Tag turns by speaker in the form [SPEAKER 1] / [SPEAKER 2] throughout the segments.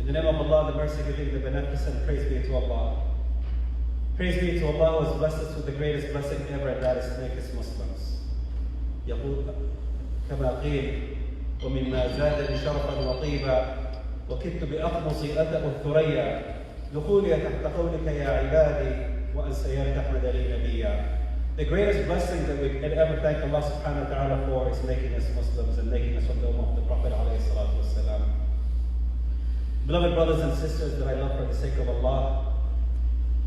[SPEAKER 1] In the name of Allah, the mercy-giving, the beneficent, praise be to Allah. Praise be to Allah who has blessed us with the greatest blessing ever, and that is to make us Muslims. يقول كما قيل ومما زادني شرفا وطيبا وكدت بأقمصي أدأ الثريا دخولي تحت قولك يا عبادي وأن سيرت أحمد لي نبيا. The greatest blessing that we can ever thank Allah subhanahu wa ta'ala for is making us Muslims and making us from the ummah of the Prophet alayhi salatu wasalam. Beloved brothers and sisters that I love for the sake of Allah,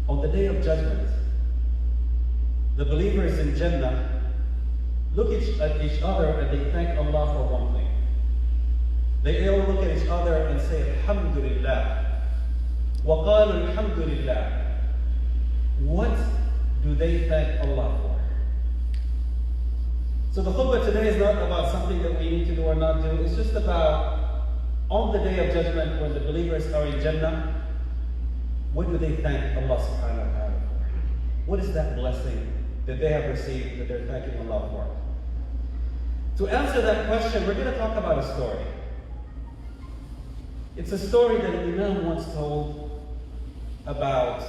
[SPEAKER 1] on the day of judgment, the believers in Jannah look at each other and they thank Allah for one thing. They all look at each other and say, Alhamdulillah. وَقَالُوا الْحَمْدُ لِلَّهِ. What do they thank Allah for? So the khutbah today is not about something that we need to do or not do. It's just about on the day of judgment when the believers are in Jannah, what do they thank Allah subhanahu wa ta'ala for? What is that blessing that they have received that they're thanking Allah for? To answer that question, we're going to talk about a story. It's a story that an Imam once told about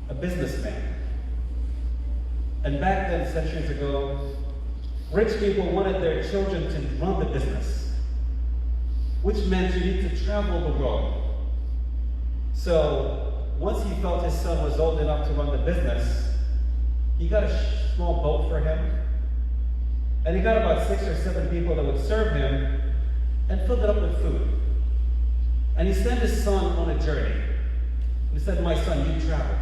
[SPEAKER 1] a businessman. And back then, centuries ago, rich people wanted their children to run the business, which meant you need to travel the world. So once he felt his son was old enough to run the business, he got a small boat for him, and he got about 6 or 7 people that would serve him and filled it up with food. And he sent his son on a journey. He said, my son, you travel.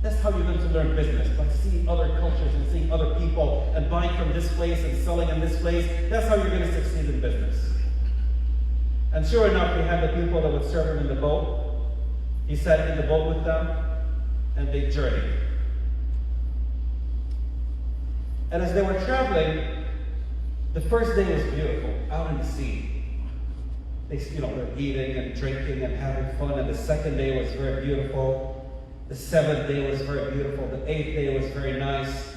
[SPEAKER 1] That's how you're going to learn business, by seeing other cultures and seeing other people and buying from this place and selling in this place. That's how you're going to succeed in business. And sure enough, he had the people that would serve him in the boat. He sat in the boat with them, and they journeyed. And as they were traveling, the first day was beautiful, out in the sea. They were eating and drinking and having fun, and the second day was very beautiful. The 7th day was very beautiful. The 8th day was very nice.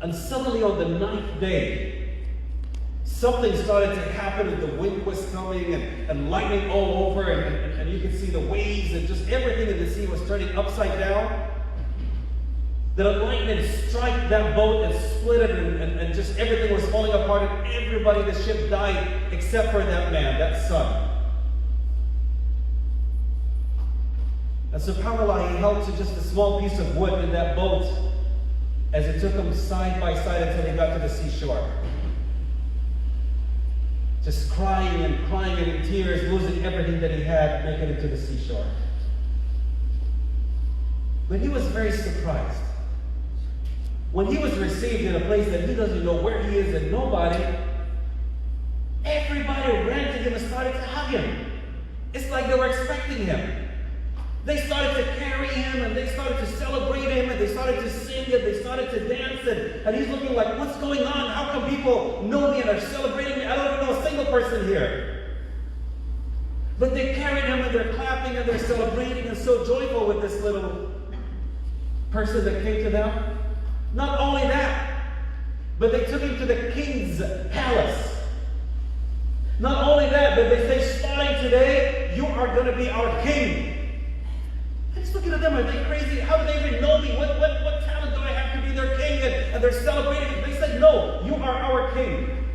[SPEAKER 1] And suddenly on the 9th day, something started to happen, and the wind was coming and lightning all over, and you could see the waves, and just everything in the sea was turning upside down. That a lightning struck that boat and split it, and just everything was falling apart, and everybody in the ship died except for that man, that son. And subhanAllah, he held to just a small piece of wood in that boat as it took him side by side until he got to the seashore. Just crying and in tears, losing everything that he had, making it to the seashore. But he was very surprised. When he was received in a place that he doesn't know where he is and nobody, everybody ran to him and started to hug him. It's like they were expecting him. They started to carry him, and they started to celebrate him, and they started to sing, and they started to dance, and he's looking like, what's going on? How come people know me and are celebrating me? I don't even know a single person here. But they carried him, and they're clapping, and they're celebrating, and so joyful with this little person that came to them. Not only that, but they took him to the king's palace. Not only that, but they say, starting today, you are going to be our king. I just looking at them, are they crazy? How do they even know me? What talent do I have to be their king? And they're celebrating. They said, no, you are our king.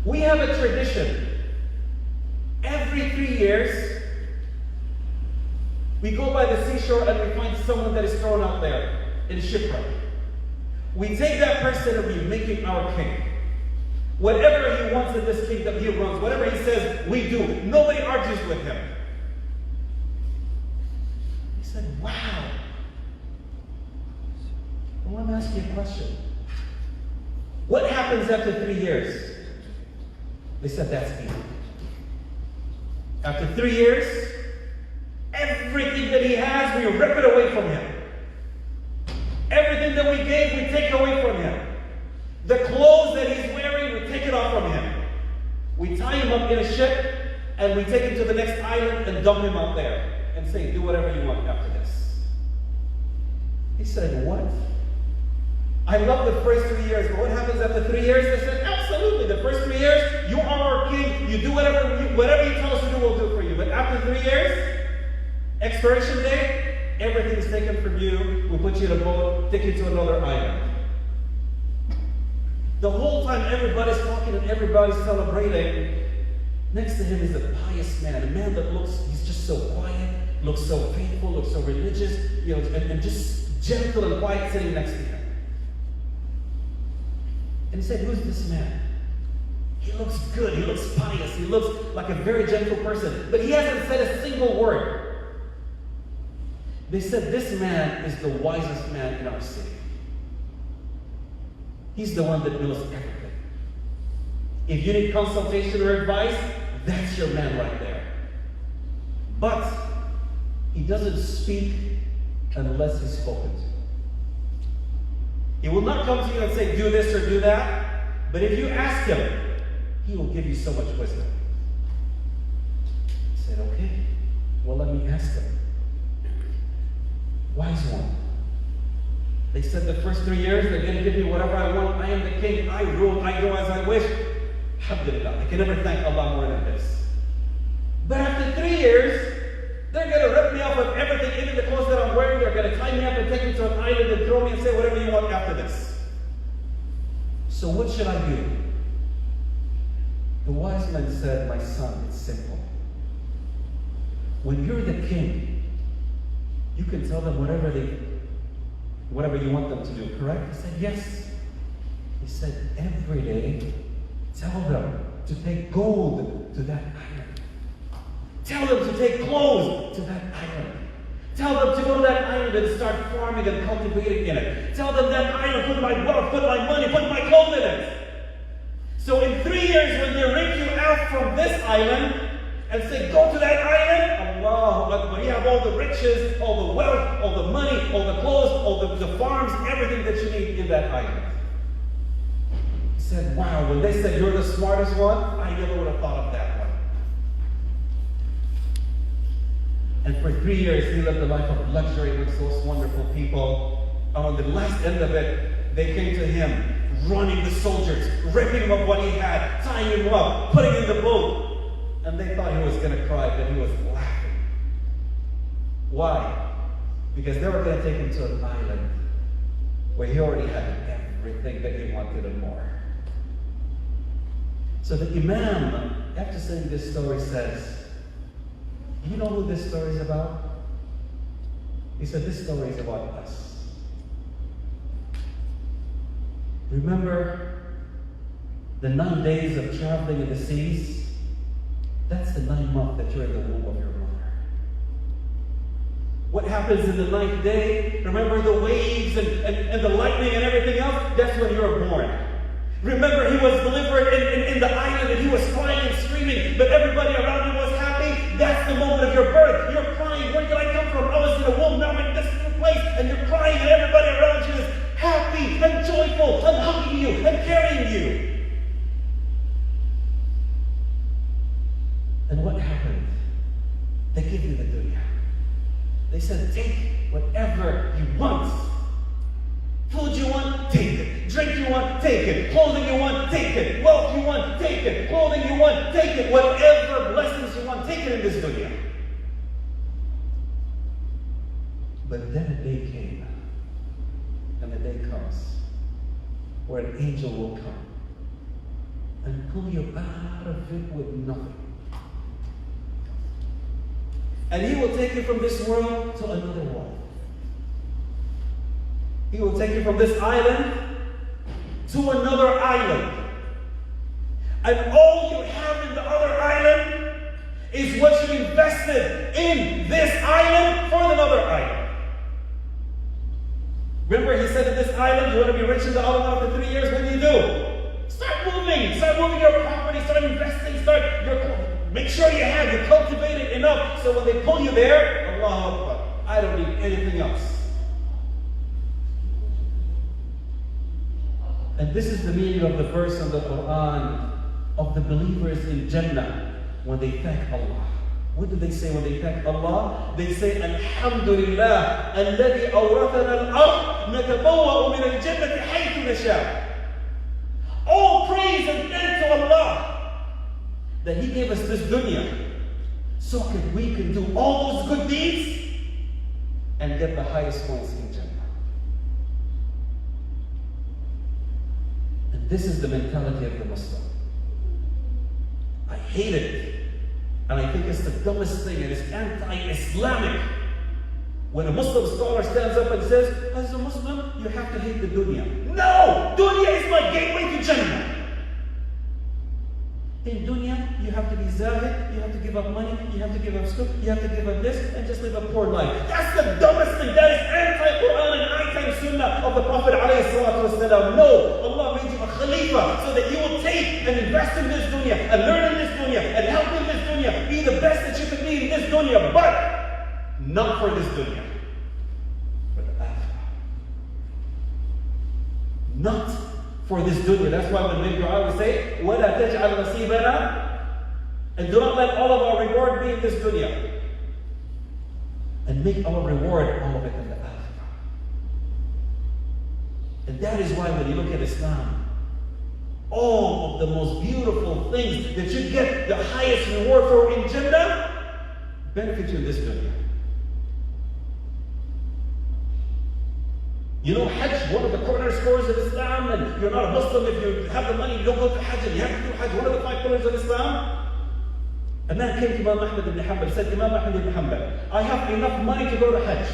[SPEAKER 1] We have a tradition. Every 3 years, we go by the seashore and we find someone that is thrown out there in a shipwreck. We take that person and we make him our king. Whatever he wants in this kingdom, he runs. Whatever he says, we do. Nobody argues with him. He said, wow. Well, let me ask you a question. What happens after 3 years? They said, that's easy. After 3 years, everything that he has, we rip it away from him. Everything that we gave, we take away from him. The clothes that he's wearing, we take it off from him. We tie him up in a ship, and we take him to the next island and dump him out there and say, do whatever you want after this. He said, what? I love the first 3 years, but what happens after 3 years? They said, absolutely, the first 3 years, you are our king. You do whatever you tell us to do, we'll do for you. after 3 years? Expiration date? Everything is taken from you. We put you in a boat, take you to another island. The whole time everybody's talking and everybody's celebrating, next to him is a pious man, a man that he's just so quiet, looks so faithful, looks so religious, and just gentle and quiet sitting next to him. And he said, who's this man? He looks good, he looks pious, he looks like a very gentle person, but he hasn't said a single word. They said, this man is the wisest man in our city. He's the one that knows everything. If you need consultation or advice, that's your man right there. But he doesn't speak unless he's spoken to. He will not come to you and say, do this or do that. But if you ask him, he will give you so much wisdom. He said, okay, well, let me ask him. Wise one. They said the first 3 years, they're going to give me whatever I want. I am the king. I rule. I go as I wish. Alhamdulillah. I can never thank Allah more than this. But after 3 years, they're going to rip me off of everything, even the clothes that I'm wearing. They're going to tie me up and take me to an island and throw me and say whatever you want after this. So what should I do? The wise man said, my son, it's simple. When you're the king, you can tell them whatever you want them to do, correct? He said, yes. He said, every day, tell them to take gold to that island. Tell them to take clothes to that island. Tell them to go to that island and start farming and cultivating in it. Tell them that island, put my wealth, put my money, put my clothes in it. So in 3 years, when they rip you out from this island and say, go to that island, Allahu Akbar, you have all the riches, all the wealth, all the money, all the clothes, all the farms, everything that you need in that island. He said, wow, when they said you're the smartest one, I never would have thought of that one. And for 3 years, he lived a life of luxury with those wonderful people. And on the last end of it, they came to him, running the soldiers, ripping him of what he had, tying him up, putting him in the boat. And they thought he was going to cry, but he was laughing. Why? Because they were going to take him to an island where he already had everything that he wanted and more. So the Imam, after saying this story, says, do you know who this story is about? He said, this story is about us. Remember the 9 days of traveling in the seas? That's the 9th month that you're in the womb of your mother. What happens in the 9th day? Remember the waves and the lightning and everything else? That's when you're born. Remember he was delivered in the island and he was crying and screaming, but everybody around him was happy. That's the moment of your birth. You're crying. Where did I come from? I was in the womb. Now I'm in this new place. And you're crying and everybody around you is happy and joyful and hugging you and carrying you. And what happened? They gave you the dunya. They said, take whatever you want. Food you want, take it. Drink you want, take it. Clothing you want, take it. Wealth you want, take it. Clothing you want, take it. Whatever blessings you want, take it in this dunya. But then a day came, and a day comes, where an angel will come and pull you out of it with nothing. And he will take you from this world to another world. He will take you from this island to another island. And all you have in the other island is what you invested in this island for another island. Remember he said in this island, you want to be rich in the other one after 3 years? What do you do? Start moving. Start moving your property. Start investing. Make sure you cultivate it enough so when they pull you there, Allahu Akbar, I don't need anything else. And this is the meaning of the verse of the Quran of the believers in Jannah when they thank Allah. What do they say when they thank Allah? They say, Alhamdulillah, alladhi awrathana al-ard, natabawwa'u min al-jannati haythu nasha. All praise and thanks to Allah that He gave us this dunya so that we can do all those good deeds and get the highest points in Jannah. And this is the mentality of the Muslim. I hate it. And I think it's the dumbest thing. It is anti-Islamic. When a Muslim scholar stands up and says, as a Muslim, you have to hate the dunya. No! Dunya is my gateway to Jannah. In dunya, you have to be zahid, you have to give up money, you have to give up school, you have to give up this, and just live a poor life. That's the dumbest thing. That is anti-Quran and anti-Sunnah of the Prophet ﷺ. No! Allah made you a Khalifa so that you will take and invest in this dunya, and learn in this dunya, and help in this dunya, be the best that you can be in this dunya, but not for this dunya. For the akhirah. Not for this dunya. That's why when we dua we say, وَلَا تَجْعَلْ نَصِيبَنَا, and do not let all of our reward be in this dunya. And make our reward all of it in the akhirah. And that is why when you look at Islam, all of the most beautiful things that you get the highest reward for in Jannah benefit you in this dunya. You know, Hajj, one of the cornerstones of Islam, and you're not a Muslim if you have the money, you don't go to Hajj, and you have to do Hajj, one of the 5 pillars of Islam. A man came to Imam Ahmad ibn Hanbal, said, Imam Ahmad ibn Hanbal, I have enough money to go to Hajj,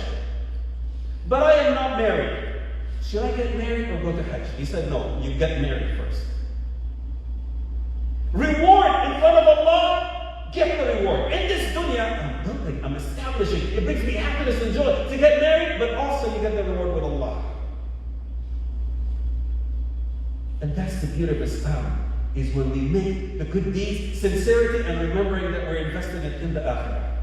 [SPEAKER 1] but I am not married. Should I get married or go to Hajj? He said, no, you get married first. Reward in front of Allah, get the reward. In this dunya, I'm building, I'm establishing. It brings me happiness and joy to get married, but also you get the reward with Allah. And that's the beauty of Islam, is when we make the good deeds, sincerity, and remembering that we're investing it in the akhirah.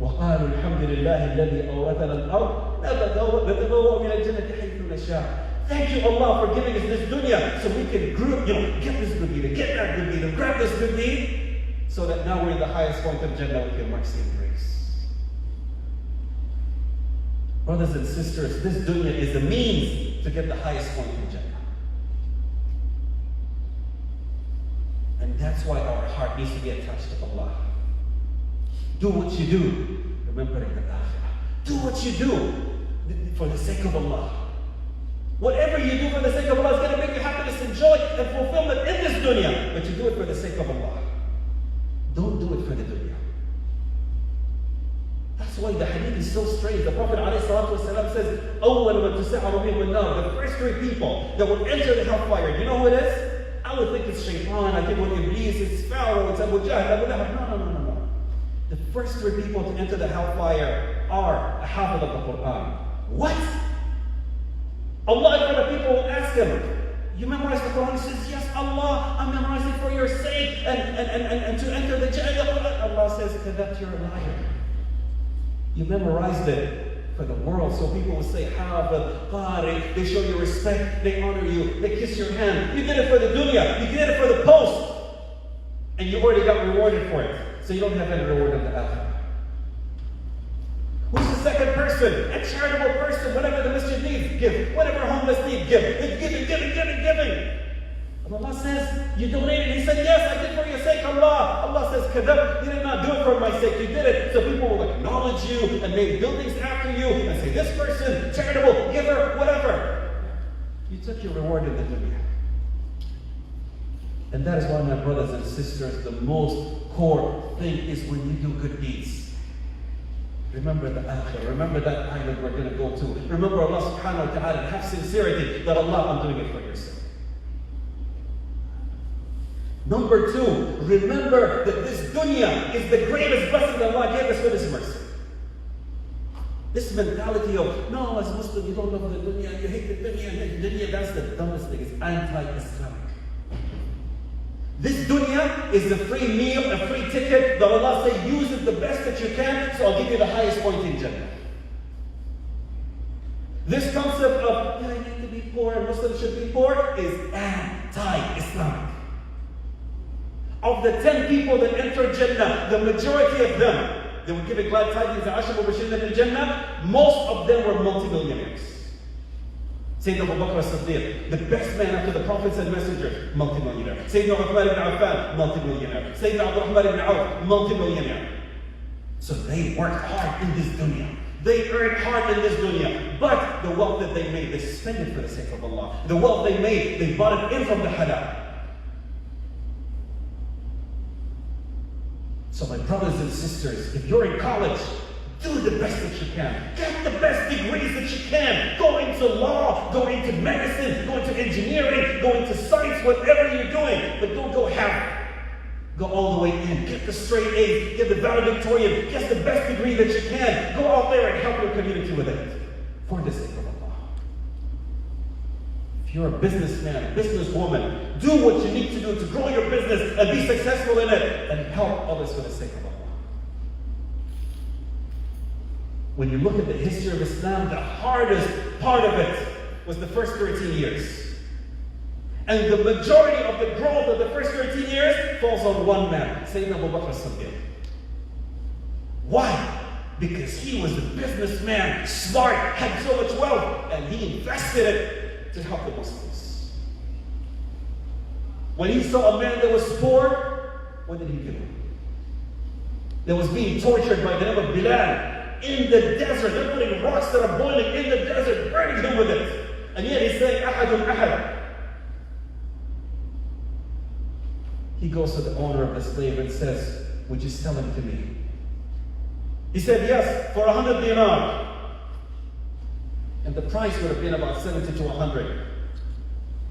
[SPEAKER 1] وقالوا الحمد لله الذي أورثنا الأرض نتبوأ من الجنة حيث نشاء. Thank you, Allah, for giving us this dunya so we can group, get this good deed, get that good deed, and grab this good deed, so that now we're in the highest point of Jannah with your mercy and grace. Brothers and sisters, this dunya is the means to get the highest point in Jannah. And that's why our heart needs to be attached to Allah. Do what you do, remembering the akhirah. Do what you do for the sake of Allah. Whatever you do for the sake of Allah is going to bring you happiness and joy and fulfillment in this dunya. But you do it for the sake of Allah. Don't do it for the dunya. That's why the hadith is so strange. The Prophet ﷺ says, أول من تسعر بهم النار, the first 3 people that will enter the hellfire. Do you know who it is? I would think it's Shaitan, I think it's Iblis, it's Pharaoh, it's Abu Jahl, Abu Lahab. No. The first 3 people to enter the hellfire are a Hafid of the Quran. What? Allah, in front of people, will ask him, you memorize the Quran? He says, yes, Allah, I'm memorizing it for your sake and to enter the Jannah. Allah says, that you're a liar. You memorized it for the world, so people will say, Hafid, Qari, they show you respect, they honor you, they kiss your hand. You did it for the dunya, you did it for the post, and you already got rewarded for it. So you don't have any reward in the akhirah. Who's the second person? A charitable person. Whatever the masjid needs, give. Whatever homeless needs, give. It's giving. And Allah says, you donated. He said, yes, I did for your sake, Allah. Allah says, kadab, you did not do it for my sake. You did it so people will acknowledge you and name buildings after you and say, this person, charitable, giver, whatever. You took your reward in the dunya. And that is why, my brothers and sisters, the most core thing is when you do good deeds. Remember the akhirah. Remember that island we're going to go to. Remember Allah subhanahu wa ta'ala. Have sincerity that Allah, I'm doing it for your sake. Number 2, remember that this dunya is the greatest blessing that Allah gave us with His mercy. This mentality of, no, as a Muslim, you don't love the dunya, you hate the dunya, that's the dumbest thing. It's anti-Islamic. This dunya is a free meal, a free ticket that Allah says, use it the best that you can, so I'll give you the highest point in Jannah. This concept of, I need to be poor and Muslims should be poor is anti-Islamic. Of the 10 people that entered Jannah, the majority of them, they were given glad tidings, Ashar Mubashirin in Jannah, most of them were multimillionaires. Sayyidina Abu Bakr as-Siddiq, the best man after the prophets and messengers, multimillionaire. Sayyidina Uthman ibn Affan, multimillionaire. Sayyidina Abdurrahman ibn Auf, multimillionaire. So they worked hard in this dunya. They earned hard in this dunya. But the wealth that they made, they spent it for the sake of Allah. The wealth they made, they bought it in from the halal. So my brothers and sisters, if you're in college, do the best that you can. Get the best degrees that you can. Go into law, go into medicine, go into engineering, go into science, whatever you're doing. But don't go half. Go all the way in. Get the straight A's, get the valedictorian, get the best degree that you can. Go out there and help your community with it. For the sake of Allah. If you're a businessman, businesswoman, do what you need to do to grow your business and be successful in it and help others for the sake of Allah. When you look at the history of Islam, the hardest part of it was the first 13 years. And the majority of the growth of the first 13 years falls on one man, Sayyidina Abu Bakr as-Siddiq. Why? Because he was a businessman, smart, had so much wealth, and he invested it to help the Muslims. When he saw a man that was poor, what did he do? That was being tortured by the name of Bilal. In the desert, they're putting rocks that are boiling in the desert, burning him with it. And yet he's saying, Ahadun Ahad. He goes to the owner of the slave and says, would you sell him to me? He said, yes, for 100 dinar. And the price would have been about 70 to 100.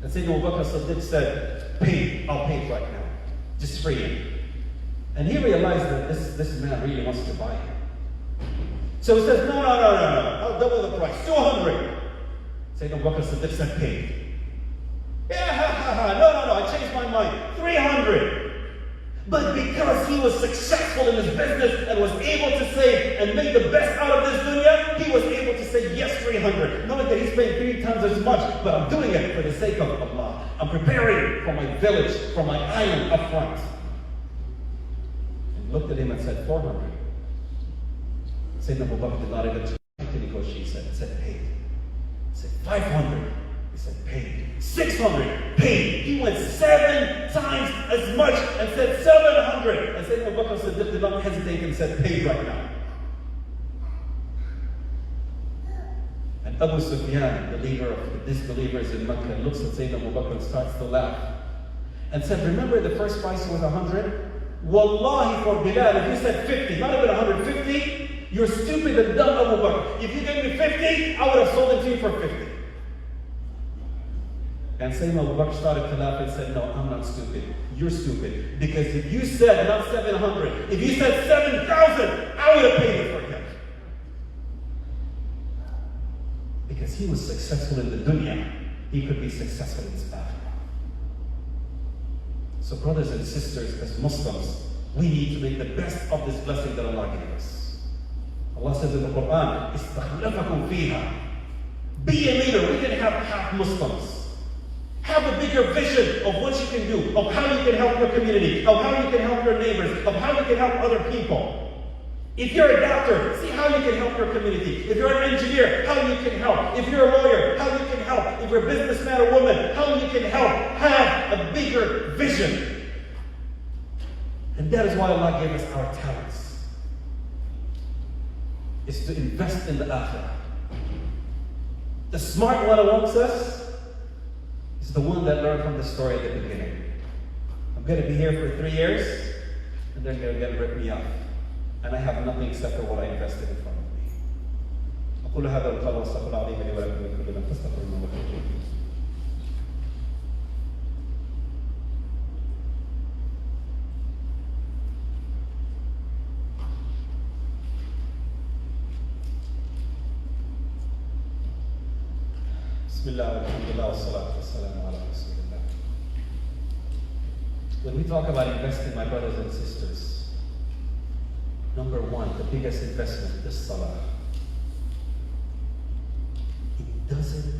[SPEAKER 1] And Sayyidina Abu Bakr as-Siddiq said, pay, I'll pay it right now. Just free him. And he realized that this man really wants to buy him. So he says, no, I'll double the price, 200. Sayyidina Abu Bakr as-Siddiq said, pay. Yeah, no, I changed my mind, 300. But because he was successful in his business and was able to save and make the best out of this dunya, he was able to say, yes, 300. Knowing that he's paying 3 times as much, but I'm doing it for the sake of Allah. I'm preparing for my village, for my island up front. And looked at him and said, 400. Sayyidina Abu Bakr did not even try to negotiate. He said, paid. He said, 500. He said, paid. 600, paid. He went 7 times as much and said 700. And Sayyidina Abu Bakr as-Siddiq did not hesitate and said, paid right now. And Abu Sufyan, the leader of the disbelievers in Mecca, looks at Sayyidina Abu Bakr and starts to laugh. And said, remember the first price was 100? Wallahi, for Bilal, if you said 50, not even 150, you're stupid and dumb, Abu Bakr. If you gave me 50, I would have sold it to you for 50. And Sayyidina Abu Bakr started to laugh and said, no, I'm not stupid. You're stupid. Because if you said not 700, if you said 7,000, I would have paid it for him. Because he was successful in the dunya, he could be successful in his akhirah. So brothers and sisters, as Muslims, we need to make the best of this blessing that Allah gave us. Allah says in the Quran, إِسْتَخْلَفَكُمْ فِيهَا. Be a leader. We can have half Muslims. Have a bigger vision of what you can do, of how you can help your community, of how you can help your neighbors, of how you can help other people. If you're a doctor, see how you can help your community. If you're an engineer, how you can help. If you're a lawyer, how you can help. If you're a businessman or woman, how you can help. Have a bigger vision. And that is why Allah gave us our talents. Is to invest in the akhirah. The smart one amongst us is the one that learned from the story at the beginning. I'm going to be here for 3 years, and they're going to rip me off. And I have nothing except for what I invested in front of me. أقول هذا القول واستغفر الله لي ولكم من كل ذنب فاستغفروه إنه هو الغفور الرحيم. بسم الله والحمد لله والصلاة والسلام على رسول الله. When we talk about investing, my brothers and sisters, number one, the biggest investment is salah. It doesn't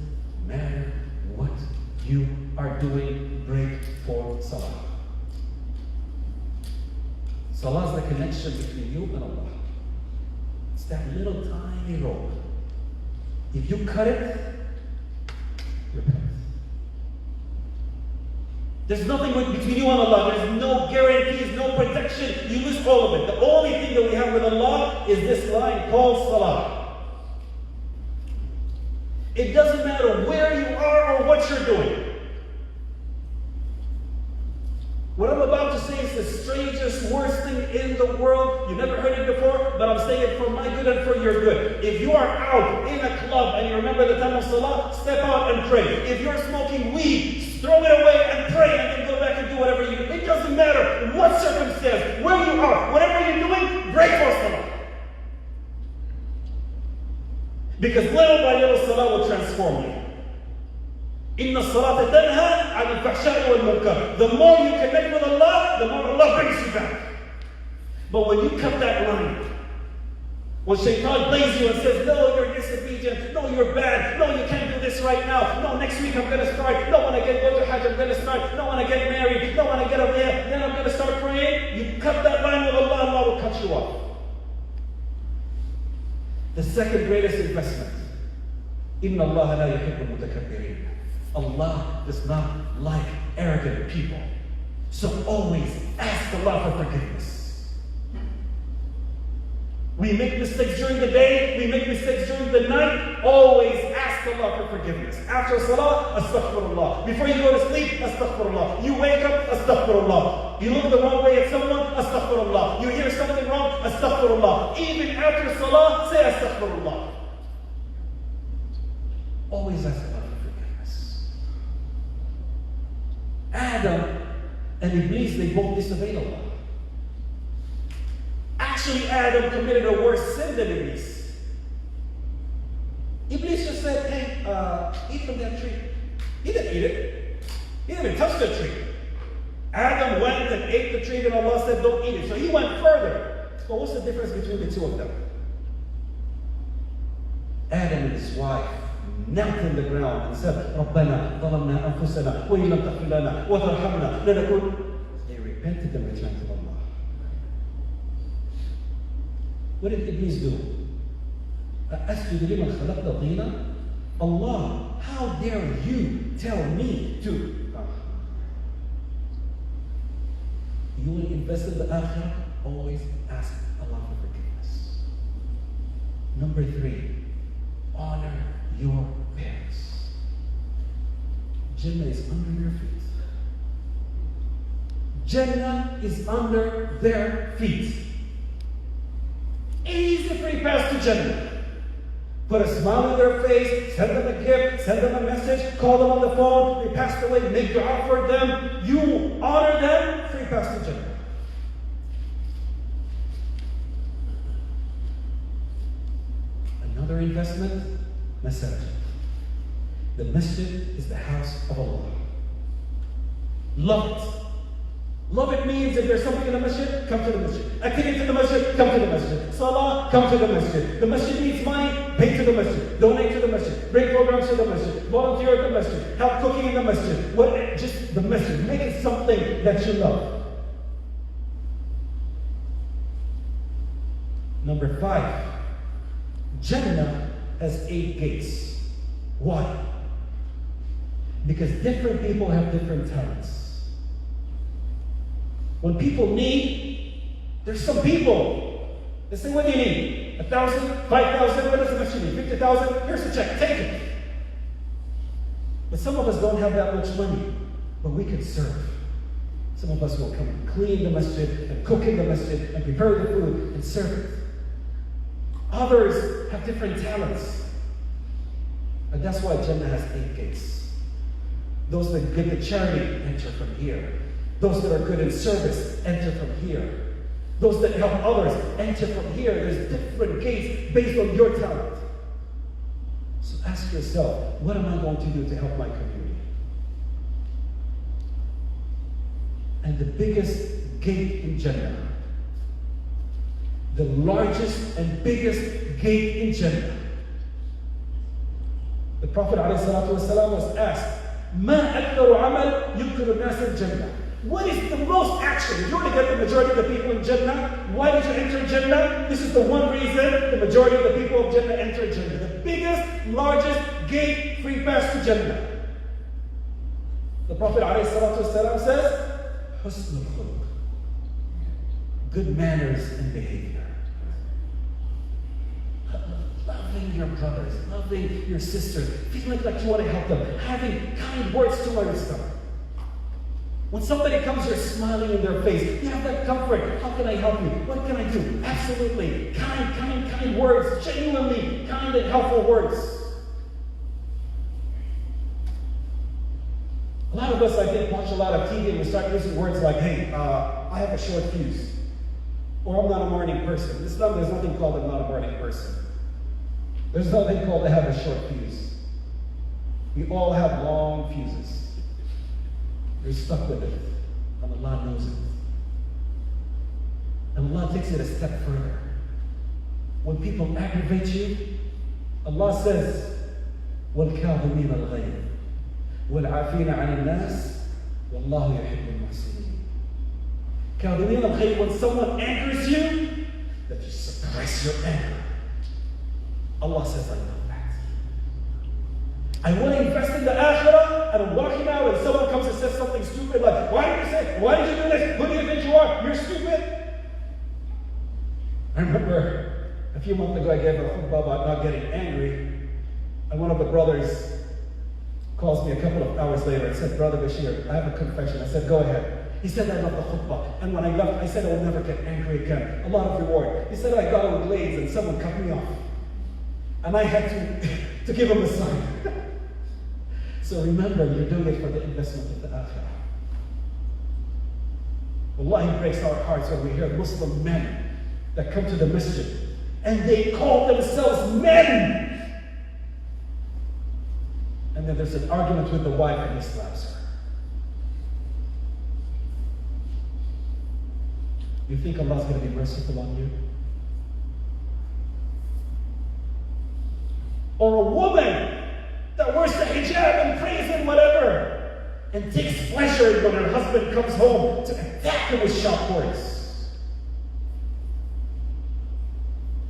[SPEAKER 1] matter what you are doing, break for salah. Salah is the connection between you and Allah. It's that little tiny rope. If you cut it, repent. There's nothing between you and Allah. There's no guarantees, no protection. You lose all of it. The only thing that we have with Allah is this line called salah. It doesn't matter where you are or what you're doing. What I'm about to say is the strangest, worst thing in the world. You've never heard it before, but I'm saying it for my good and for your good. If you are out in a club and you remember the time of salah, step out and pray. If you're smoking weed, throw it away and pray and then go back and do whatever you do. It doesn't matter what circumstance, where you are, whatever you're doing, pray for salah. Because little by little salah will transform you. إن الصلاة تنهى عن الفحشاء والمنكر. The more you connect with Allah, the more Allah brings you back. But when you cut that line, when shaitan blames you and says, no, you're disobedient, no, you're bad, no, you can't do this right now, no, next week I'm going to start, no, when I go to Hajj I'm going to start, no, when I get married, no, when I get up there, then I'm going to start praying, you cut that line with Allah, Allah will cut you off. The second greatest investment, إِنَّ اللَّهَ لَا يُحِبُّ الْمُتَكَبِّرِينَ. Allah does not like arrogant people. So always ask Allah for forgiveness. We make mistakes during the day, we make mistakes during the night, always ask Allah for forgiveness. After salah, astaghfirullah. Before you go to sleep, astaghfirullah. You wake up, astaghfirullah. You look the wrong way at someone, astaghfirullah. You hear something wrong, astaghfirullah. Even after salah, say astaghfirullah. Always ask Allah. Adam and Iblis, they both disobeyed Allah. Actually, Adam committed a worse sin than Iblis. Iblis just said, hey, eat from that tree. He didn't eat it. He didn't touch the tree. Adam went and ate the tree, and Allah said, don't eat it. So he went further. But what's the difference between the two of them? Adam and his wife knelt in the ground and said, رَبَّنَا ظَلَمْنَا أَنفُسَنَا وَإِن لَمْ تَغْفِرْ لَنَا وَتَرْحَمْنَا لَنَكُونَ. They repented and returned to Allah. What did Iblis do? أَسْجُدُ لِمَنْ خَلَقْتَ طِينًا. Allah, how dare you tell me to? You will invest in the akhirah, always ask Allah for forgiveness. Number 3, honor your parents. Jannah is under their feet. Jannah is under their feet. Easy free pass to Jannah. Put a smile on their face, send them a gift, send them a message, call them on the phone, they passed away, make dua for them. You honor them, free pass to Jannah. Another investment, masajid. The masjid is the house of Allah. Love it. Love it means if there's something in the masjid, come to the masjid. Activity in the masjid, come to the masjid. Salah, come to the masjid. The masjid needs money, pay to the masjid. Donate to the masjid. Bring programs to the masjid. Volunteer at the masjid. Help cooking in the masjid. Just the masjid. Make it something that you love. Number 5. Jannah has 8 gates. Why? Because different people have different talents. When people need, there's some people. They say, what do you need? 1,000? 5,000? What does the masjid need? 50,000? Here's a check, take it. But some of us don't have that much money, but we can serve. Some of us will come and clean the masjid and cook in the masjid and prepare the food and serve it. Others have different talents. And that's why Jannah has 8 gates. Those that give the charity enter from here. Those that are good in service enter from here. Those that help others enter from here. There's different gates based on your talent. So ask yourself, what am I going to do to help my community? And the biggest gate in Jannah, the largest and biggest gate in Jannah. The Prophet ﷺ was asked, مَا أَكْثَرُ عَمَلْ يُدْخِلُ النَّاسَ الْجَنَّةِ. What is the most action? If you want to get the majority of the people in Jannah, why did you enter Jannah? This is the one reason the majority of the people of Jannah enter Jannah. The biggest, largest gate, free pass to Jannah. The Prophet ﷺ says, حُسْنُ الْخُلُقِ, good manners and behavior. Loving your brothers, loving your sisters, feeling like you want to help them, having kind words towards them. When somebody comes, you're smiling in their face. You have that comfort. How can I help you? What can I do? Absolutely. Kind words. Genuinely kind and helpful words. A lot of us, I think, watch a lot of TV and we start using words like, hey, I have a short fuse. Or I'm not a morning person. In Islam, there's nothing called I'm not a morning person. There's nothing called I have a short fuse. We all have long fuses. You're stuck with it. And Allah knows it. And Allah takes it a step further. When people aggravate you, Allah says, وَالْكَاظِمِينَ الْغَيْظَ وَالْعَافِينَ عَنِ النَّاسِ وَاللَّهُ يُحِبُّ الْمُحْسِنِينَ. كَاظِمِينَ الْغَيْظَ, when someone angers you, that you suppress your anger. Allah says, I love that. I want to invest in the akhirah, and I'm walking out and someone comes and says something stupid like, why did you do this? Who do you think you are? You're stupid. I remember a few months ago I gave a khutbah about not getting angry, and one of the brothers calls me a couple of hours later and said, Brother Bashir, I have a confession. I said, go ahead. He said, I love the khutbah. And when I left, I said, I will never get angry again. A lot of reward. He said, I got out with blades and someone cut me off. And I had to give him a sign. So remember, you're doing it for the investment of the akhirah. Wallahi, it breaks our hearts when we hear Muslim men that come to the masjid and they call themselves men. And then there's an argument with the wife and he slaps her. You think Allah's going to be merciful on you? Or a woman that wears the hijab and prays and whatever, and takes pleasure when her husband comes home to attack her with sharp words.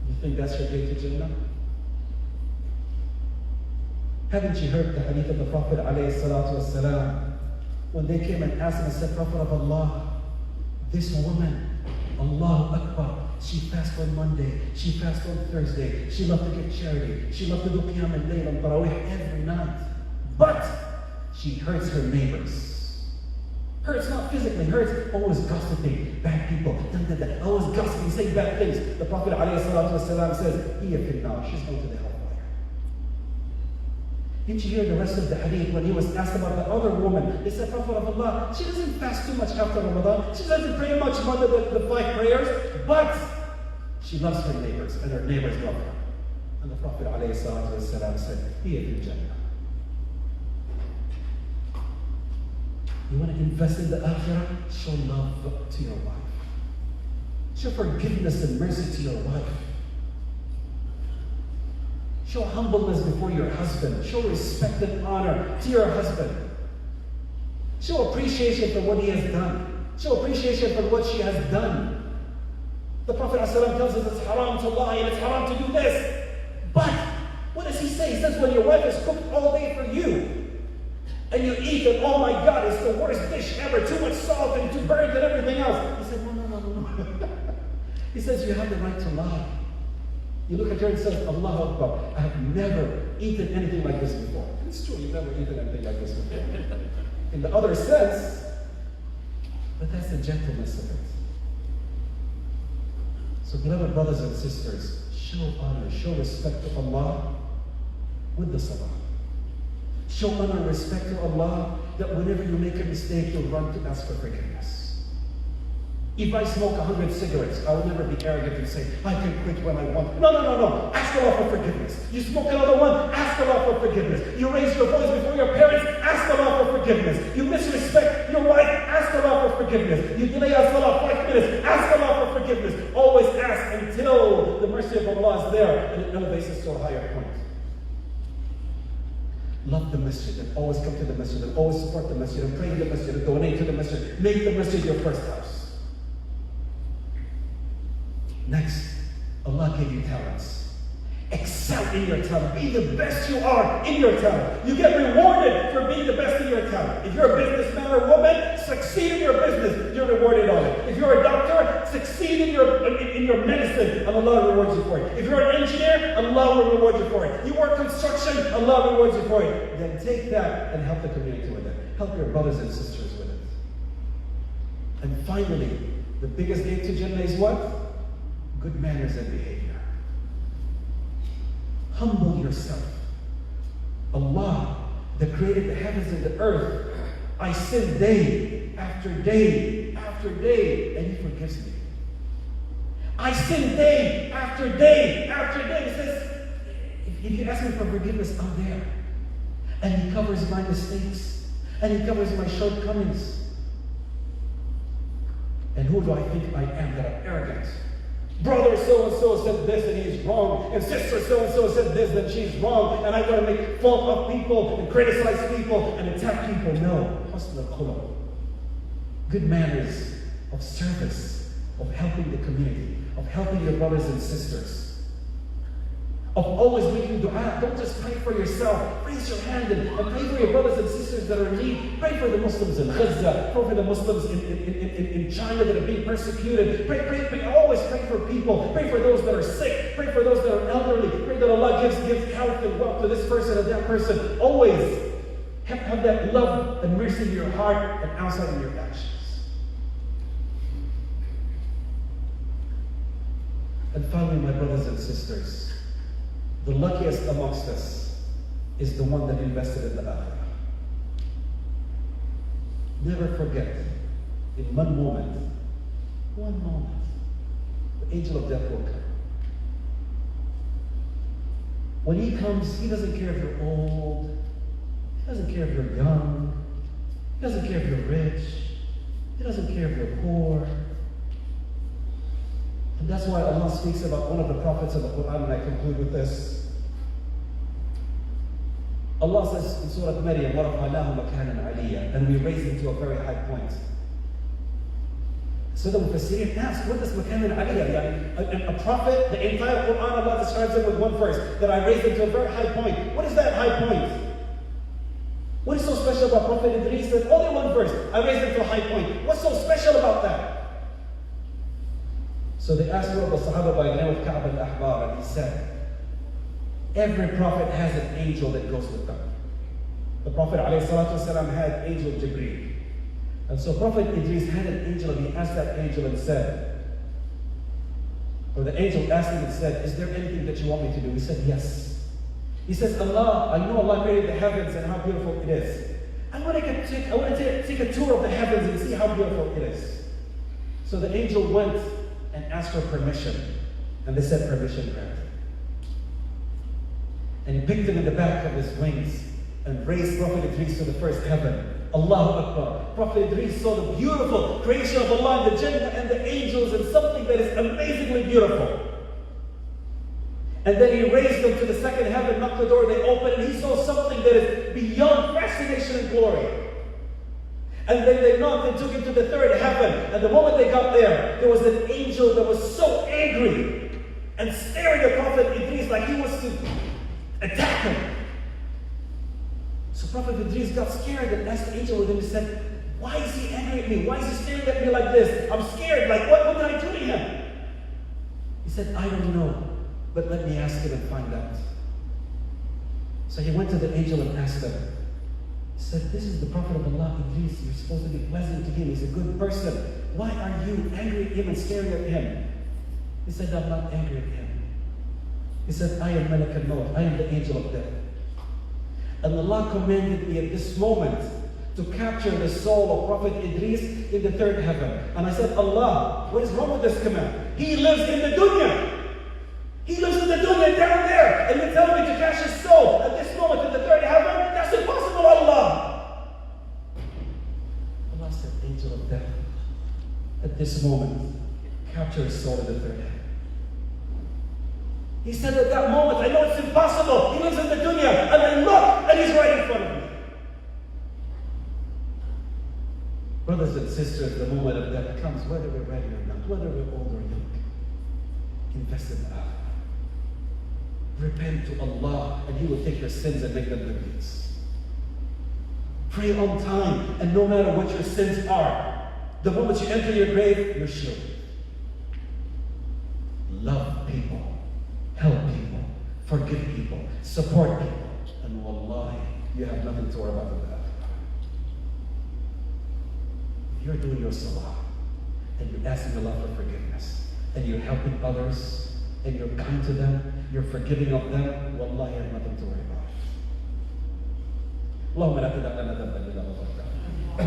[SPEAKER 1] You think that's your gate to Jannah? Haven't you heard the hadith of the Prophet ﷺ when they came and asked him and said, Prophet of Allah, this woman, Allahu Akbar, she fasts on Monday, she fasts on Thursday, she loves to give charity, she loves to do Qiyam al-Layl and Tarawih every night. But she hurts her neighbors. Hurts not physically, hurts always gossiping, bad people, always gossiping, saying bad things. The Prophet ﷺ says, Hiya fil nar, she's going to the hellfire. Didn't you hear the rest of the hadith when he was asked about the other woman? They said, Prophet of Allah, she doesn't fast too much after Ramadan. She doesn't pray much more than the 5 prayers, but she loves her neighbors, and her neighbors love her. And the Prophet ﷺ said, Hiya fil Jannah. You want to invest in the akhirah? Show love to your wife. Show forgiveness and mercy to your wife. Show humbleness before your husband. Show respect and honor to your husband. Show appreciation for what he has done. Show appreciation for what she has done. The Prophet ﷺ tells us it's haram to lie and it's haram to do this. But what does he say? He says when your wife has cooked all day for you, and you eat and oh my God, it's the worst dish ever, too much salt and too burnt and everything else. He said, no. He says you have the right to lie. You look at her and say, Allahu Akbar, I have never eaten anything like this before. It's true, you've never eaten anything like this before. In the other sense, but that's the gentleness of it. So beloved brothers and sisters, show honor, show respect to Allah with the salah. Show honor and respect to Allah that whenever you make a mistake, you'll run to ask for forgiveness. If I smoke 100 cigarettes, I will never be arrogant and say, I can quit when I want. No. Ask Allah for forgiveness. You smoke another one, ask Allah for forgiveness. You raise your voice before your parents, ask Allah for forgiveness. You misrespect your wife, ask Allah for forgiveness. You delay our salah 5 minutes, ask Allah for forgiveness. Always ask until the mercy of Allah is there and it elevates us to a higher point. Love the masjid and always come to the masjid and always support the masjid and pray in the masjid and donate to the masjid. Make the masjid your first house. Next, Allah gave you talents. Excel in your talent. Be the best you are in your talent. You get rewarded for being the best in your talent. If you're a businessman or woman, succeed in your business, you're rewarded on it. If you're a doctor, succeed in your medicine, and Allah rewards you for it. If you're an engineer, Allah will reward you for it. You work construction, Allah rewards you for it. Then take that and help the community with it. Help your brothers and sisters with it. And finally, the biggest gate to Jannah is what? Good manners and behavior. Humble yourself. Allah, that created the heavens and the earth, I sin day after day after day, and He forgives me. I sin day after day after day. He says, if you ask me for forgiveness, I'm there. And He covers my mistakes, and He covers my shortcomings. And who do I think I am that I'm arrogant? Brother so-and-so said this and he's wrong, and sister so-and-so said this and she's wrong, and I gotta make fun of people and criticize people and attack people. No. Husn al-khuluq. Good manners of service, of helping the community, of helping your brothers and sisters, of always making dua. Don't just pray for yourself. Raise your hand and pray for your brothers and sisters that are in need. Pray for the Muslims in Gaza. Pray for the Muslims in China that are being persecuted. Pray. Always pray for people. Pray for those that are sick. Pray for those that are elderly. Pray that Allah gives health and wealth to this person and that person. Always have that love and mercy in your heart and outside in your actions. And finally, my brothers and sisters, the luckiest amongst us is the one that invested in the akhirah. Never forget, in one moment, the angel of death will come. When he comes, he doesn't care if you're old, he doesn't care if you're young, he doesn't care if you're rich, he doesn't care if you're poor. And that's why Allah speaks about one of the prophets of the Quran, and I conclude with this. Allah says in Surah Maryam, وَرَفَعْنَاهُ مَكَانًا عَلِيًّا, and we raised him to a very high point. So the Mufassirin ask, what does مَكَانًا عَلِيًّا? A prophet, the entire Quran, Allah describes him with one verse, that I raised him to a very high point. What is that high point? What is so special about Prophet Idris? That only one verse, I raised him to a high point. What's so special about that? So they asked one of the Sahaba by the name of Ka'b al-Ahbar, and he said, every prophet has an angel that goes with them. The Prophet ﷺ had angel Jibreel. And so Prophet Idris had an angel, and he asked that angel and said, or the angel asked him and said, is there anything that you want me to do? He said, yes. He says, Allah, I know Allah created the heavens and how beautiful it is. I want to take a tour of the heavens and see how beautiful it is. So the angel went and asked for permission. And they said, permission granted. And he picked him in the back of his wings and raised Prophet Idris to the first heaven. Allahu Akbar. Prophet Idris saw the beautiful creation of Allah, the Jannah and the angels, and something that is amazingly beautiful. And then he raised them to the second heaven, knocked the door, they opened, and he saw something that is beyond fascination and glory. And then they knocked and took him to the third heaven. And the moment they got there, there was an angel that was so angry and staring at Prophet Idris like he was to attack him. So Prophet Idris got scared and asked the angel with him and said, why is he angry at me? Why is he staring at me like this? I'm scared. Like, what did I do to him? He said, I don't know, but let me ask him and find out. So he went to the angel and asked him. He said, this is the Prophet of Allah, Idris. You're supposed to be pleasant to him. He's a good person. Why are you angry at him and staring at him? He said, I'm not angry at him. He said, I am Malak al-Maut. I am the angel of death. And Allah commanded me at this moment to capture the soul of Prophet Idris in the third heaven. And I said, Allah, what is wrong with this command? He lives in the dunya. He lives in the dunya down there. And you're telling me to catch his soul at this moment in the third heaven? That's impossible, Allah. Allah said, angel of death, at this moment, capture his soul in the third heaven. He said at that moment, I know it's impossible. He lives in the dunya. And I look, and he's right in front of me. Brothers and sisters, the moment of death comes, whether we're ready or not, whether we're old or young. Invest in the akhirah. Repent to Allah, and He will take your sins and make them good deeds. Pray on time, and no matter what your sins are, the moment you enter your grave, you're shielded. Love people, help people, forgive people, support people, and wallahi, you have nothing to worry about in that. If you're doing your salah, and you're asking Allah for forgiveness, and you're helping others, and you're kind to them, you're forgiving of them, wallahi, you have nothing to worry about. اللهم لا تدع لنا ذنبا الا غفرته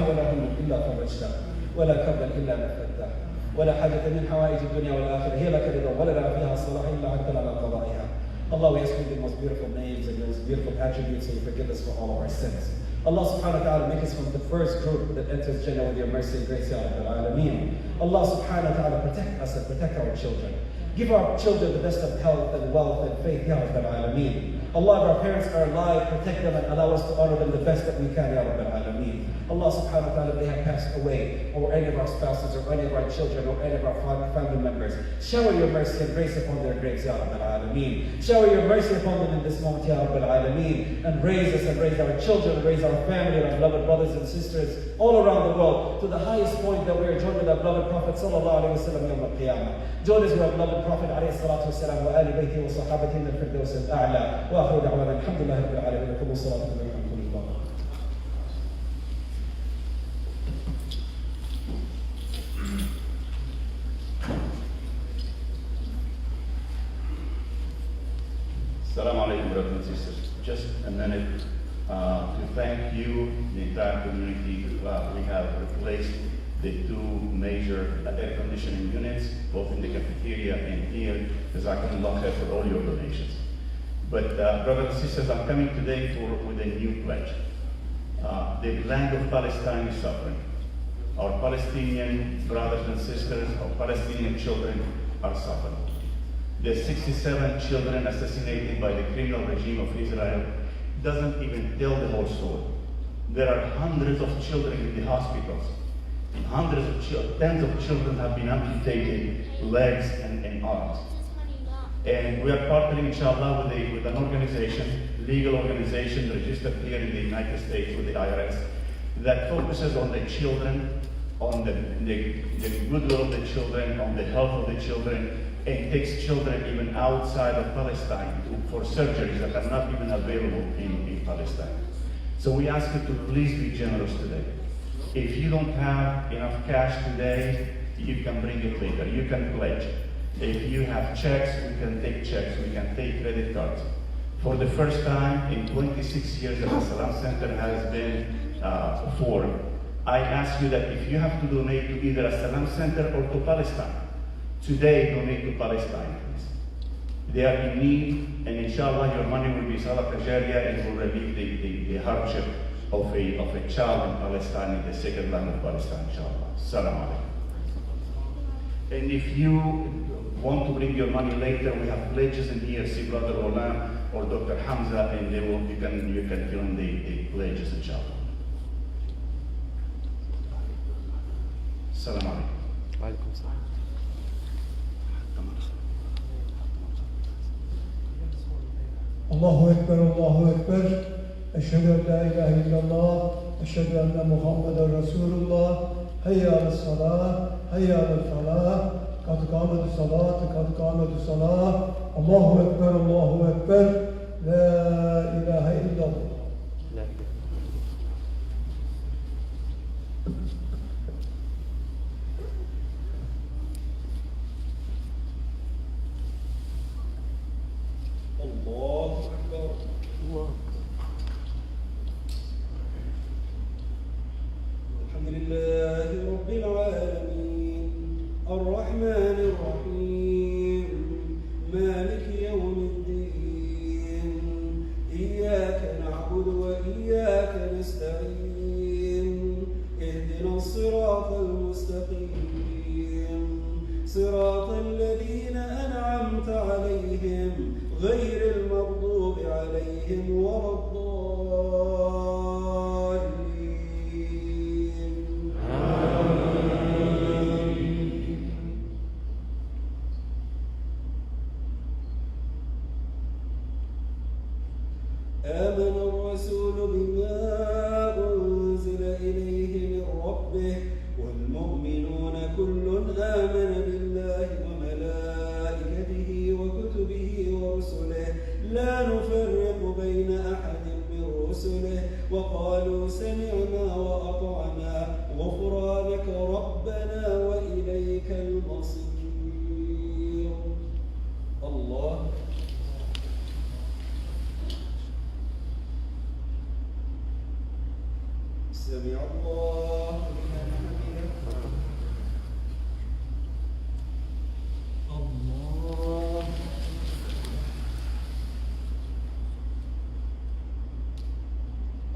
[SPEAKER 1] ولا هما الا فرجته ولا كربا الا نفذته ولا حاجة من حوائج الدنيا والآخرة هي لك رضا ولنا فيها الصلاح إلا عجل على قضائها. Allah, we ask you the most beautiful names and the most beautiful attributes, so you forgive us for all of our sins. Allah subhanahu wa ta'ala, make us from the first group that enters Jannah with your mercy and grace, Ya Rabbil Alameen. Allah subhanahu wa ta'ala, protect us and protect our children. Give our children the best of health and wealth and faith, Ya Rabbil Alameen. Allah, if our parents are alive, protect them and allow us to honor them the best that we can, Ya Rabbil Alameen. Allah subhanahu wa ta'ala, if they have passed away, or any of our spouses, or any of our children, or any of our family members, shower your mercy and grace upon their graves, Ya Rabbil Alameen. Shower your mercy upon them in this moment, Ya Rabbil Alameen. And raise us and raise our children, raise our family and our beloved brothers and sisters all around the world to the highest point that we are joined with our beloved Prophet sallallahu alayhi wa sallam yawm al-qiyamah. Join us with our beloved Prophet alayhi salatu wasalam wa ali bayti wa sahabati min al-firdaus al-a'la. Wa akhiru da'wana alhamdulillahi rabbil alamin. Wa kullu salatu wa alhamdulillah.
[SPEAKER 2] Assalamu alaikum, brothers and sisters. Just a minute to thank you, the entire community. We have replaced the two major air conditioning units, both in the cafeteria and here. Jazakumullah khair for all your donations. But brothers and sisters, I'm coming today with a new pledge. The land of Palestine is suffering. Our Palestinian brothers and sisters, our Palestinian children are suffering. The 67 children assassinated by the criminal regime of Israel doesn't even tell the whole story. There are hundreds of children in the hospitals. Tens of children have been amputated, legs and arms. And we are partnering, inshallah, with an organization, legal organization registered here in the United States with the IRS, that focuses on the children, on the goodwill of the children, on the health of the children, and takes children even outside of Palestine for surgeries that are not even available in Palestine. So we ask you to please be generous today. If you don't have enough cash today, you can bring it later. You can pledge. If you have checks, we can take checks. We can take credit cards. For the first time in 26 years that the Salam Center has been formed, I ask you that if you have to donate to either a Salam Center or to Palestine, today donate to Palestine, please. They are in need, and inshallah your money will be Sadaqah Jariyah and will relieve the hardship of a child in Palestine, in the sacred land of Palestine, inshallah. Assalamu alaikum. And if you want to bring your money later, we have pledges in here. See Brother Olam or Dr. Hamza, and you can fill in the pledges, inshallah. Assalamu alaikum.
[SPEAKER 3] Alaikum salam.
[SPEAKER 4] Allahu Ekber, Allahu Ekber. Eşhedü en la ilahe illallah. Eşhedü enne Muhammeden Resulullah. Hayya alas-salah, hayya al-falah. Kad kâmedü salat, kad kâmedü salah. Allahu Ekber, Allahu Ekber. La ilahe illallah.
[SPEAKER 1] Allahu Akbar. Alhamdulillahi Rabbil Alameen. Ar-Rahman Ar-Rahim. Maliki Yawmiddin. Iyyaka na'budu wa iyyaka nasta'in. Ihdina as-sirata al-mustaqim. Sirata alladhina an'amta alayhim. غير المغضوب عليهم ولا الضالين. آمين.
[SPEAKER 3] آمن الرسول بما أنزل إليه من ربه والمؤمنون كل آمن بالله وملائكته وكتبه ورسله لا نفرق بين أحد من رسله وقالوا سمعنا وأطعنا غفرانك ربنا وإليك المصير. الله سمع الله لمن حمده. الله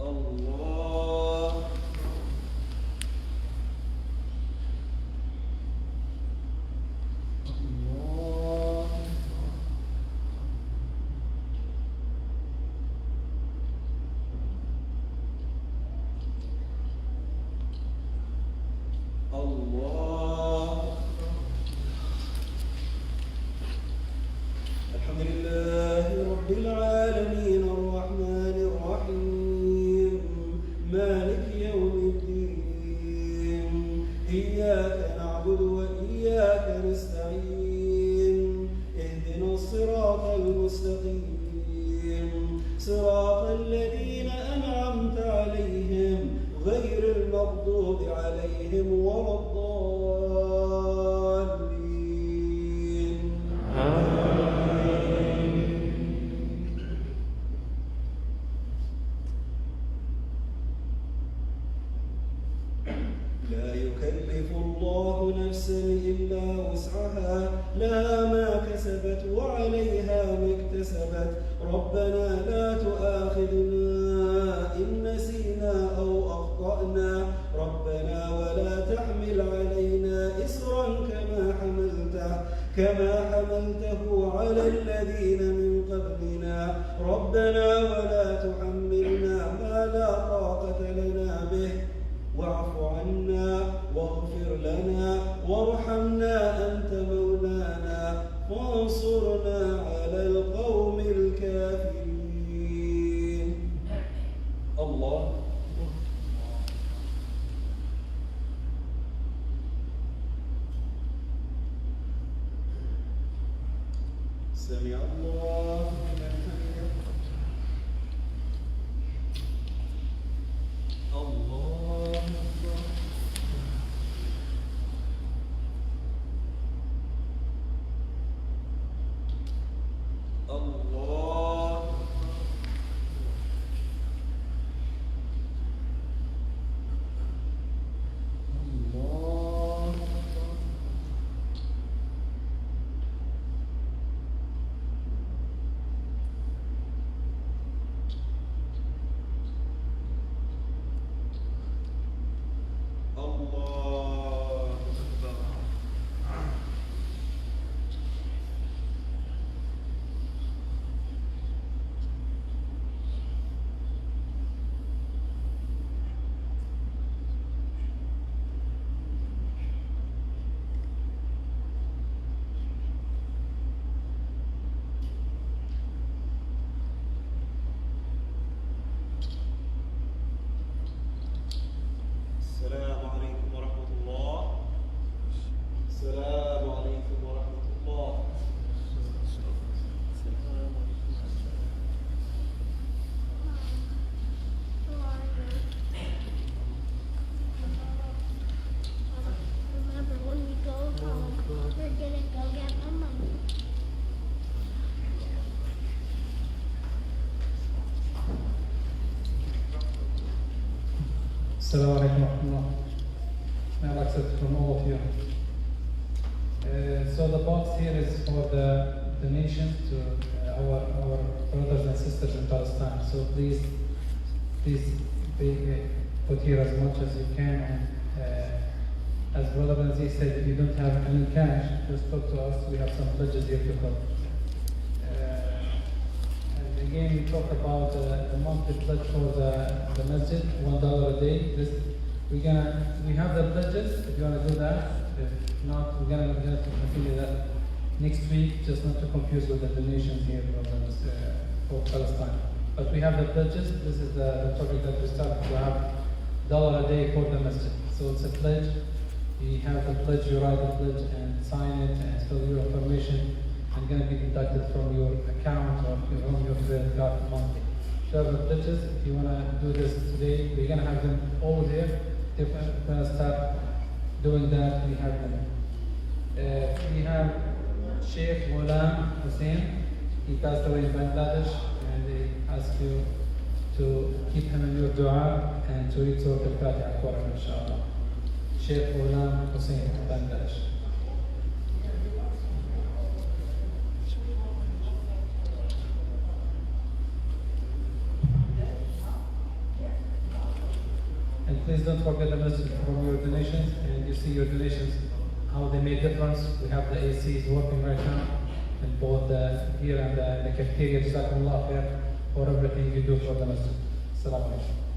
[SPEAKER 3] الله الله. الحمد لله رب العالمين الرحمن الرحيم مالك يوم الدين إياك نعبد وإياك نستعين اهدنا الصراط المستقيم صراط الذين أنعمت عليهم غير المغضوب عليهم ولا الضالين. لا يكلف الله نفسا إلا وسعها لها ما كسبت وعليها ما اكتسبت ربنا لا تؤاخذنا إن نسينا أو أخطأنا ربنا ولا تحمل علينا إصرا كما حملته على الذين من قبلنا ربنا ولا تحملنا ما لا طاقة لنا به واعف عنا واغفر لنا وارحمنا أنت مولانا وانصرنا على القوم الكافرين. الله سمع الله لمن حمده. الله أكبر. الله الله الله أكبر. السلام عليكم ورحمة الله. السلام عليكم ورحمة الله.
[SPEAKER 5] Remember, when we go home, we're gonna go get my money.
[SPEAKER 6] Assalamu alaikum wa rahmatullah. May Allah accept from all of you. So the box here is for the donations to our brothers and sisters in Palestine. So please put here as much as you can. And as Brother Benzi said, if you don't have any cash, just talk to us. We have some pledges here to help. And again, we talked about the monthly pledge for the masjid, $1 a day. We have the pledges if you want to do that. If not, we're gonna continue that next week, just not to confuse with the donations here for Palestine. But we have the pledges. This is the topic that we started to have $1 a day for the masjid. So it's a pledge. You have the pledge, you write the pledge and sign it and fill your information, and going to be deducted from your account or from your credit card monthly. So you have the pledges. If you want to do this today, we're going to have them all here. If we're going to start doing that, we have them. We have Sheikh Ghulam Hussein. He passed away in Bangladesh, and they ask you to keep him in your dua and to read Surah Al-Fatiha for him, inshallah. Sheikh Ghulam Hussein, Bangladesh. And please don't forget the message from your donations, and you see your donations, how they made difference. We have the ACs working right now, and both here and the cafeteria. Jazakumullah khair for everything you do for the masjid. Assalamu alaikum.